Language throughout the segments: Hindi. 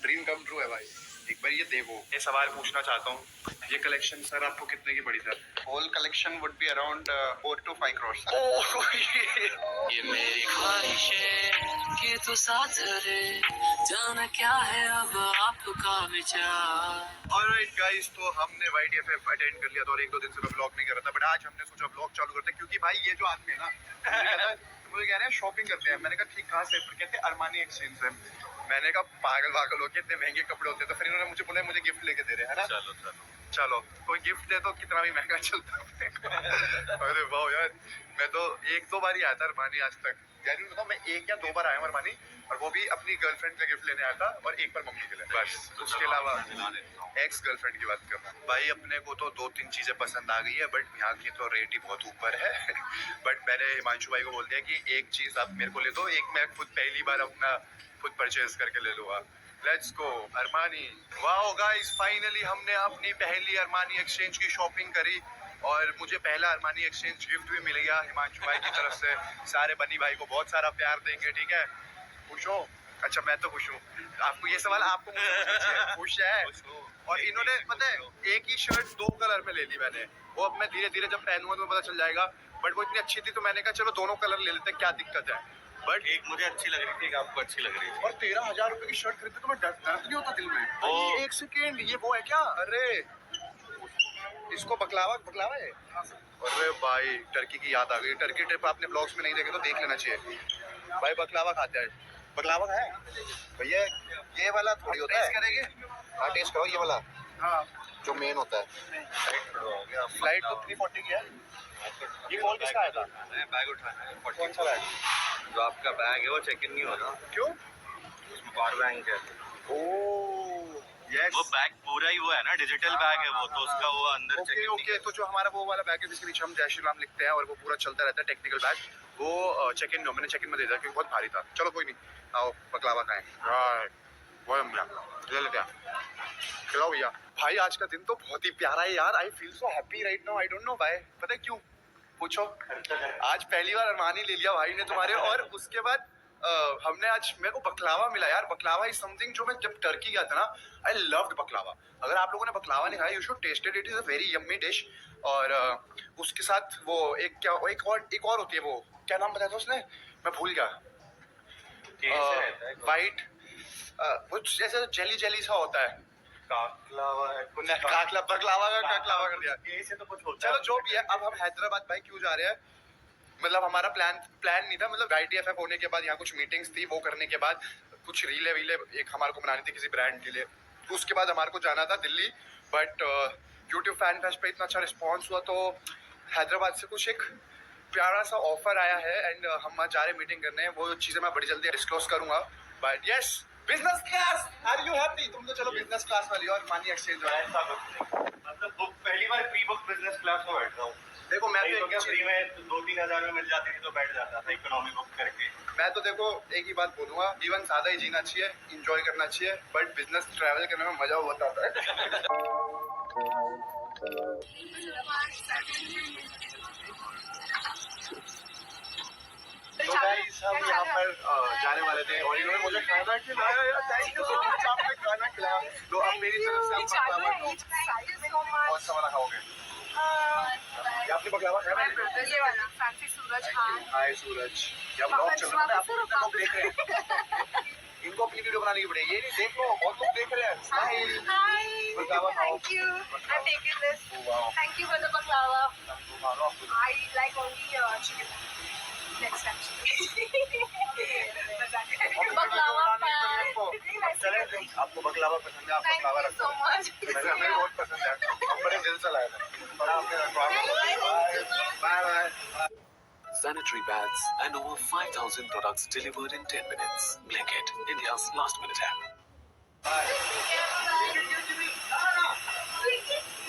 ड्रीम कम ट्रू है भाई। एक बार ये देखो, ये सवाल पूछना चाहता हूँ, ये कलेक्शन सर आपको कितने की पड़ी sir? Whole collection would be around 4 to 5 crores। ये मेरी ख्वाहिशें कि तू साथ रहे, जाना क्या है अब आपका विचार। ऑलराइट गाइस, तो हमने YTFF अटेंड कर लिया था और 1-2 दिन से मैं ब्लॉग नहीं कर रहा था, बट आज हमने सोचा ब्लॉग चालू करते हैं, क्योंकि भाई ये जो आदमी है ना मुझे कह रहे हैं शॉपिंग करते हैं। मैंने कहा ठीक, कहाँ से? कहते हैं अरमानी एक्सचेंज से। मैंने कहा पागल हो के, इतने महंगे कपड़े होते हैं। तो फिर इन्होंने मुझे बोला मुझे गिफ्ट लेके दे रहे हैं ना। चलो कोई गिफ्ट दे तो कितना भी महंगा चलता है। अरे वाह यार, मैं तो 1-2 बार ही आया था अरमानी आज तक। यानी बताओ, मैं 1 या 2 बार आया हूँ अरमानी, और वो भी अपनी गर्लफ्रेंड का गिफ्ट लेने आया था, और 1 बार मम्मी के लिए, बस। उसके अलावा एक्स गर्लफ्रेंड की बात कर रहा हूँ। भाई अपने को तो 2-3 चीजें पसंद आ गई है, बट यहाँ की तो रेट ही बहुत ऊपर है। बट मैंने हिमांशु भाई को बोल दिया कि एक चीज आप मेरे को ले दो, एक मैं खुद पहली बार अपना खुद परचेज करके ले लूंगा। Let's go Armani. Wow guys, finally हमने अपनी पहली अरमानी एक्सचेंज की शॉपिंग करी, और मुझे पहला अरमानी एक्सचेंज गिफ्ट भी मिल गया हिमांशु भाई की तरफ से। सारे बनी भाई को बहुत सारा प्यार देंगे, ठीक है? खुश हो? अच्छा, मैं तो खुश हूँ। आपको ये सवाल आपको खुश है? और इन्होंने पता है एक ही शर्ट 2 कलर में ले ली मैंने। वो अब मैं धीरे धीरे जब पहनूंगा तो पता चल जाएगा, बट वो इतनी अच्छी थी तो मैंने कहा चलो दोनों कलर ले लेते हैं, क्या दिक्कत है। बट एक मुझे अच्छी लग रही थी, एक आपको अच्छी लग रही थी। और 13,000 रुपए की शर्ट खरीदते तो मैं दर्द नहीं होता दिल में? ये एक सेकेंड, ये वो है क्या? अरे इसको बकलावा है। अरे भाई, टर्की की याद आ गई। टर्की ट्रिप आपने ब्लॉग्स में नहीं देखे तो देख लेना चाहिए भाई। बकलावा खाते हैं। बकलावा खाए भैया? ये वाला थोड़ी होता है। करेंगे? हाँ टेस्ट करो ये वाला, हाँ जो मेन होता है। फ्लाइट तो 340 की है। ये कॉल किसका आया था? बैग उठाना है। कौन सा बैग? जो आपका बैग है वो चेक इन नहीं होगा। क्यों? उसमें पावर बैंक है। ओह यस, वो बैग पूरा ही वो है ना, डिजिटल बैग है वो, तो उसका वो अंदर चेक इन ओके। तो जो हमारा वो वाला बैग है जिसके नीचे हम जय श्री राम लिखते हैं और वो पूरा चलता रहता है, टेक्निकल बैग, वो चेक इन मैंने चेक इन में दे दिया क्योंकि बहुत भारी था। चलो कोई नहीं, आओ बकलावा खाएं। ले लेते हैं, खिलाओ भैया। भाई आज का दिन तो बहुत ही प्यारा है यार। I feel so happy right now. I don't know why, पता है क्यों? पूछो। आज पहली बार अरमानी ले लिया भाई ने तुम्हारे, और उसके बाद हमने आज, मेरे को बकलावा मिला यार। बकलावा इज समथिंग जो मैं जब टर्की गया था ना, आई लव्ड बकलावा। अगर आप लोगों ने बकलावा नहीं खाया, you should taste it. It is a very yummy dish. और उसके साथ वो एक और होती है, वो क्या नाम बताया था उसने, मैं भूल गया। वाइट वो जैसे जेली सा होता है। काकलावा है। बकलावा का काकलावा कर दिया। से तो कुछ होता है। चलो जो भी है, अब हम हैदराबाद भाई क्यों जा रहे हैं? मतलब हमारा प्लान नहीं था। मतलब YTFF होने के बाद यहाँ कुछ मीटिंग्स थी, वो करने के बाद कुछ रीले वीले एक हमारे को बनानी थी किसी ब्रांड के लिए। उसके बाद हमारे को जाना था Delhi, but YouTube fan fest पे इतना अच्छा रिस्पॉन्स हुआ तो हैदराबाद से कुछ एक प्यारा सा ऑफर आया है, एंड हम आज जा रहे मीटिंग करने। वो चीज़ें मैं बड़ी जल्दी डिस्क्लोज करूंगा। But yes, business class, are you happy? तुम तो चलो बिजनेस क्लास वाली और मनी एक्सचेंज वाला। मतलब बुक पहली बार प्री बुक बिजनेस क्लास में बैठ रहा हूँ। देखो मैं तो क्या फ्री में 2-3 हजार में मिल जाती थी तो बैठ जाता था इकोनॉमी बुक करके। मैं तो देखो एक ही बात बोलूंगा, जीवन सादा ही जीना चाहिए, इंजॉय करना चाहिए, बट बिजनेस ट्रैवल करने में मजा बहुत आता है। तो गाइस हम यहाँ पर जाने वाले थे और इन्होंने मुझे खाना खिलाया यार। थैंक यू सो मच, आपने खाना खिलाया। तो अब मेरी तरफ से आप बकलावा दो। कौन सा वाला खाओगे? ये आपने बकलावा खाया है? ये वाला फैंसी सूरज। हाँ हाय सूरज, क्या ब्लॉग चल रहा है? आप कितने लोग देख रहे हैं? इनको अपनी वीडियो बनाने की पड़ेगी। ये नहीं, देख लो बहुत लोग देख रहे हैं। स्माइल। बकलावा खाओ। Thank you. I'm taking this. Wow, Thank you for the baklava. मानो I like only chicken. Next time. Baklava fan. चले, आपको बकलावा पसंद है, आप Thank बकलावा you रखो। so much. हमें बहुत पसंद है, हम बड़े दिल से लाए थे। बड़ा आपने रखवा। Bye bye. Sanitary pads and over 5,000 products delivered in 10 minutes. Blinkit, India's last minute app.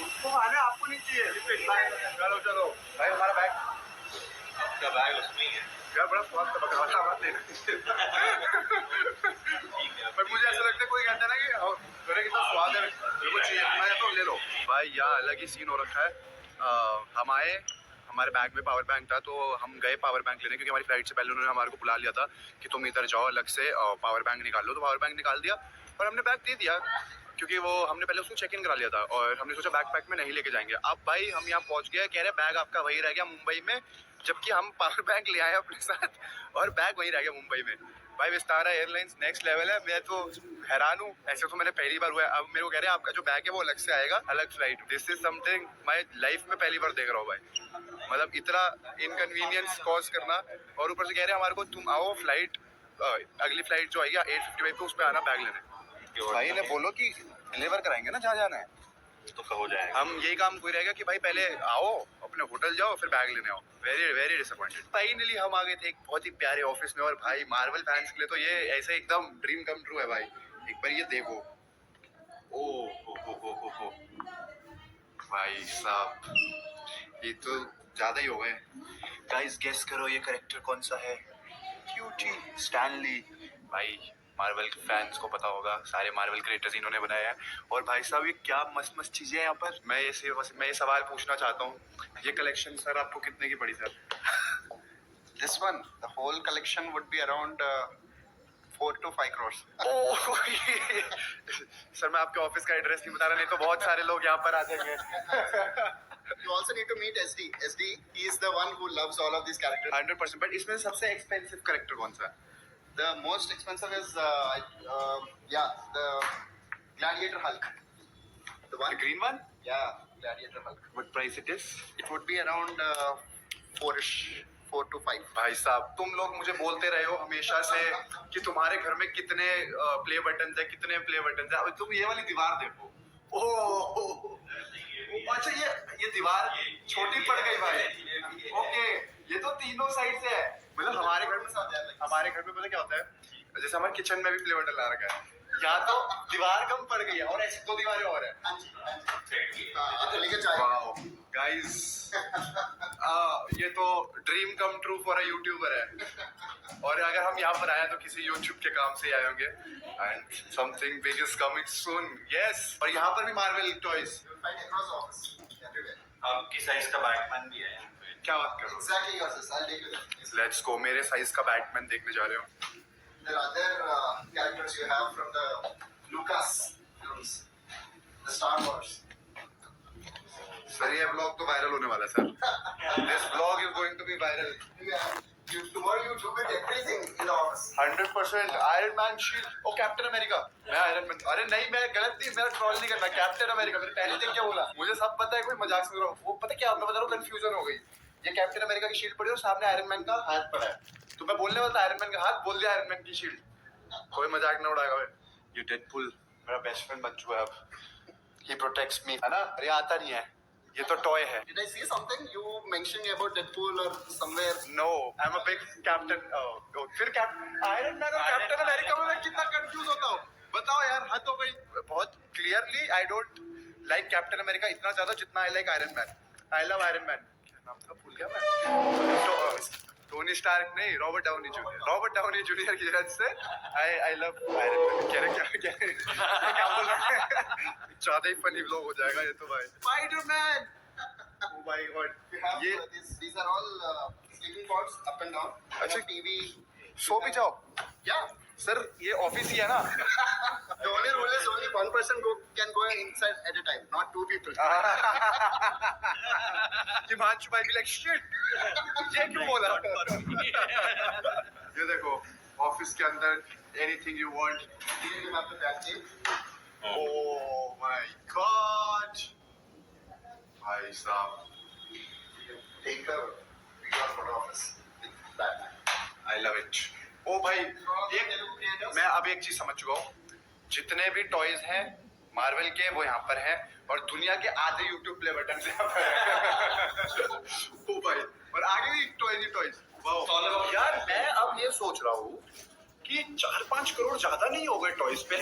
उसको आना आपको नहीं चाहिए। चलो भाई, हमारा बैग, आपका बैग उसमें ही है। यार बड़ा स्वाद का बकलावा बात लेना। पर मुझे ऐसा लगता है कोई कहता है ना कि अरे कितना स्वाद है, मेरे को चाहिए, मैं तो ले लो भाई। यहाँ अलग ही सीन हो रखा है। हम आए, हमारे बैग में पावर बैंक था, तो हम गए पावर बैंक लेने, क्योंकि हमारी फ्लाइट से पहले उन्होंने हमारे को बुला लिया था कि तुम इधर जाओ, अलग से पावर बैंक निकाल लो। तो पावर बैंक निकाल दिया, और हमने बैग दे दिया क्योंकि वो हमने पहले उसको चेक इन करा लिया था और हमने सोचा बैग पैक में नहीं लेके जाएंगे। अब भाई हम यहाँ पहुंच गए, कह रहे बैग आपका वही रह गया मुंबई में, जबकि हम पावर बैंक ले आए अपने साथ और बैग वहीं रह गया मुंबई में। भाई विस्तारा एयरलाइंस नेक्स्ट लेवल है, मैं तो हैरान हूँ। ऐसे तो मैंने पहली बार हुआ है, अब मेरे को कह रहे हैं आपका जो बैग है वो अलग से आएगा, अलग flight. This is something my life में पहली बार देख रहा हूँ भाई, मतलब इतना इनकन्वीनियंस कॉज करना। और ऊपर से कह रहे हैं हमारे को तुम आओ फ्लाइट, अगली फ्लाइट जो आएगी 8:55 पे उस पर आना बैग लेने। भाई ने बोलो कि डिलीवर कराएंगे ना जहाँ जाना है, तो हो जाएगा। हम यही काम कोई रहेगा कि भाई पहले आओ अपने होटल जाओ फिर बैग लेने आओ। Very very disappointed. फाइनली हम आ गए थे एक बहुत ही प्यारे ऑफिस में और भाई मार्वल फैंस के लिए तो ये ऐसे एकदम ड्रीम कम ट्रू है भाई। एक बार ये देखो, ओ हो भाई साहब ये तो ज्यादा ही हो गए। गाइस गेस करो ये कैरेक्टर कौन सा है? Cutie Stanley. भाई मार्वल फैंस को पता होगा, सारे मार्वल क्रिएटर्स इन्होंने बनाया है। और भाई साहब ये क्या मस्त मस्त चीजें हैं यहाँ पर। मैं ये सवाल पूछना चाहता हूँ, ये कलेक्शन सर आपको कितने की पड़ी sir? This one the whole collection would be around 4 to 5 crores. Sir मैं आपके ऑफिस का एड्रेस नहीं बता रहा, नहीं तो बहुत सारे लोग यहाँ पर आ जाएंगे। You also need to meet SD. SD, he is the one who loves all of these characters. 100%। But इसमें सबसे एक्सपेंसिव कैरेक्टर कौन सा है? The most expensive is, the Gladiator Hulk. The The one? green one? Yeah, Gladiator Hulk. What price it is? It would be around 4 to 5. भाई साहब तुम लोग मुझे बोलते रहे हो हमेशा से कि तुम्हारे घर में कितने प्ले बटन है, कितने प्ले बटन है। तुम ये वाली दीवार देखो, ओह अच्छा ये दीवार छोटी पड़ गई भाई। ओके ये तो तीनों साइड से है, मतलब हमारे घर में पता क्या होता है, जैसे हमारे किचन में भी प्ले बटन ला रखा है, यहाँ तो दीवार कम पड़ गई है और ऐसी 2 दीवारें और है। हाँ जी। हाँ, तो लेके जाए। वाओ गाइस ये तो dream come true for a YouTuber है। और अगर हम यहाँ पर आए तो किसी यूट्यूब के काम से आए होंगे। And something big is coming soon. Yes, और यहाँ पर भी Marvel toys. Find across the office. Everywhere. आपकी साइज का बैटमैन भी है। क्या बात कर रहे हो? Exactly yours. I'll take you there. Let's go, मेरे साइज का बैटमैन देखने जा रहे हो। There are other characters you have from the Lucas films, the Star Wars. Sir ये व्लॉग तो वायरल होने वाला है sir. This vlog is going to be viral. Tomorrow you do with everything in the office. 100%। Iron Man shield, oh Captain America. मैं आयरन मैन, अरे नहीं मैं गलत थी, मेरा ट्रोल नहीं करना। कैप्टन अमेरिका मैंने पहले दिन क्या बोला, मुझे सब पता है, कोई मजाक से वो पता क्या मैं बता रहा हूँ, कंफ्यूजन हो गई। ये कैप्टन अमेरिका की शील्ड पड़ी और सामने आयरन मैन का हाथ पड़ा है, तो मैं बोलने वाला था आयरन मैन का हाथ, बोल दिया आयरन मैन की शील्ड। कोई मजाक ना उड़ाएगा। ये डेडपूल मेरा बेस्ट फ्रेंड बन चुका है अब। ही प्रोटेक्ट्स मी, है ना? अरे आता नहीं है, ये तो टॉय है। Did I see something you mentioning about Deadpool or somewhere? No I am a big captain. फिर आयरन मैन और कैप्टन अमेरिका में मैं कितना कंफ्यूज होता हूँ, बताओ यार। हद हो गई। बहुत clearly I don't like captain America इतना ज्यादा जितना I like iron man. I love iron man. क्या नाम था भूल गया मैं। टोनी स्टार्क नहीं, रॉबर्ट डाउनी जूनियर की वजह से आई लव आयरन मैन। क्या बोल रहा है? ज्यादा ही फनी व्लॉग हो जाएगा ये तो भाई। Spiderman, oh my God. You have ये these are all sleeping pods up and down. अच्छा, TV. सो भी जाओ। Yeah. सर ये ऑफिस ही है ना? The only rule is only one person can go inside at a time, not 2 people. Himanshu भाई भी लाइक शिट, ये क्यों बोला? ये देखो ऑफिस के अंदर anything you want. Here you have the back tape. Oh my God भाई साहब, Take a video for the office with Batman. I love it. ओ भाई मैं अब एक चीज समझ चुका हूँ, जितने भी टॉयज हैं मार्वल के वो यहाँ पर हैं और दुनिया के आधे यूट्यूब प्ले बटन यहाँ पर हैं। ओ भाई, और आगे भी टॉयज। वाओ यार, मैं अब ये सोच रहा हूँ कि 4-5 करोड़ ज्यादा नहीं हो गए टॉयज पे।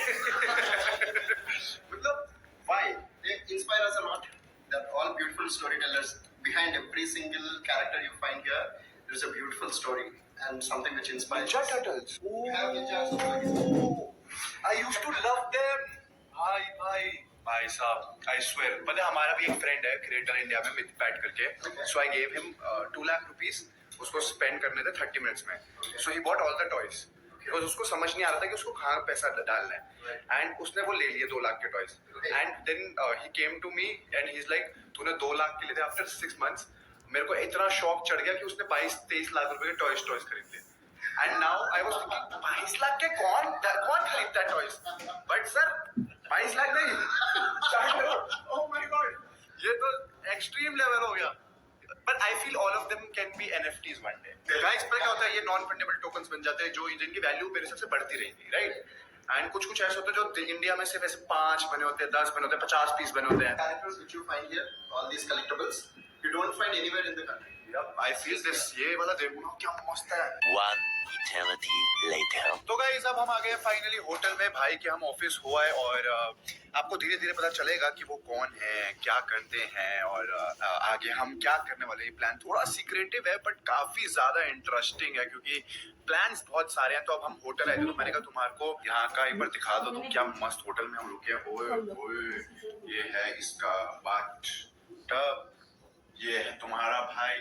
मतलब Why? They inspire us a lot. They're all beautiful storytellers. Behind every single character you find here, there's a beautiful story and something which inspires Ninja us. Turtles. You have Ninja Turtles. I used to love them. भाई साहब, I swear, पता है हमारा भी एक फ्रेंड है क्रिएटर इंडिया में मिथ बैट करके, so I gave him 2 lakh rupees उसको स्पेंड करने थे 30 मिनट्स में, so he bought all the toys because उसको समझ नहीं आ रहा था कि उसको कहाँ पैसा डालना है, एंड उसने वो ले लिए 2 लाख के toys, and then he came to me and he is like तूने 2 लाख के लिए थे आफ्टर 6 months। मेरे को इतना शौक चढ़ गया कि उसने 22-23 लाख रुपए के टॉयज खरीद लिए, and now I was thinking 22 lakh के कौन खरीदता है टॉयज, बट सर 22 लाख नहीं, ओह माय गॉड, ये तो एक्सट्रीम लेवल हो गया। But I feel all of them can be NFTs one day. Guys, पर क्या होता है, ये नॉन फंडेबल टोकन्स बन जाते हैं जो जिनकी वैल्यू मेरे हिसाब से बढ़ती रहेगी, राइट? एंड कुछ कुछ ऐसे होते हैं जो इंडिया में सिर्फ ऐसे 5 बने होते हैं, 10 बने होते हैं, 50 पीस बने होते हैं। Characters which you find here, all these collectibles, you don't find anywhere in the country. I feel this, ये वाला देखो ना क्या मस्त है। One eternity later. तो गाइस अब हम आ गए फाइनली होटल में, भाई के हम ऑफिस हुआ है, और आपको धीरे धीरे पता चलेगा कि वो कौन है, क्या करते हैं, और आगे हम क्या करने वाले हैं। प्लान थोड़ा सीक्रेटिव है बट काफी ज्यादा इंटरेस्टिंग है क्योंकि प्लान्स बहुत सारे हैं। तो अब हम होटल आए थे, तो मैंने कहा तुम्हारे को यहाँ का एक बार दिखा दो, तो क्या मस्त होटल में हम रुके हैं। ओए ओए, ये है इसका बाथ, ये है तुम्हारा भाई,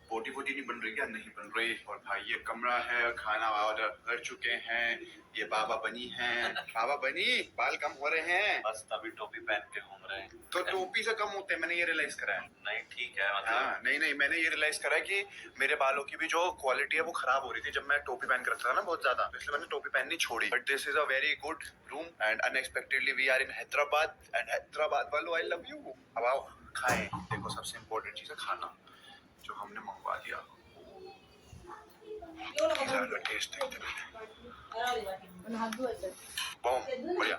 बोटी बोटी नहीं बन रही क्या? नहीं बन रही। और भाई ये कमरा है, खाना ऑर्डर कर चुके हैं, ये बाबा बनी हैं। बाबा बनी, बाल कम हो रहे हैं, बस तभी टोपी पहन के घूम रहे हैं। तो टोपी से कम होते हैं, मैंने ये रियलाइज करा है। नहीं ठीक है, मतलब हाँ नहीं, मैंने ये रियलाइज करा है कि मेरे बालों की भी जो क्वालिटी है वो खराब हो रही थी जब मैं टोपी पहन कर रखता था ना बहुत ज्यादा, इसलिए मैंने टोपी पहननी छोड़ी। But this is a very good room and unexpectedly we are in Hyderabad, and Hyderabad वालों आई लव यू। अब आओ खाएं। देखो सबसे इम्पोर्टेंट चीज है खाना, जो हमने मंगवा दिया। टेस्ट देखते हैं, बम बढ़िया।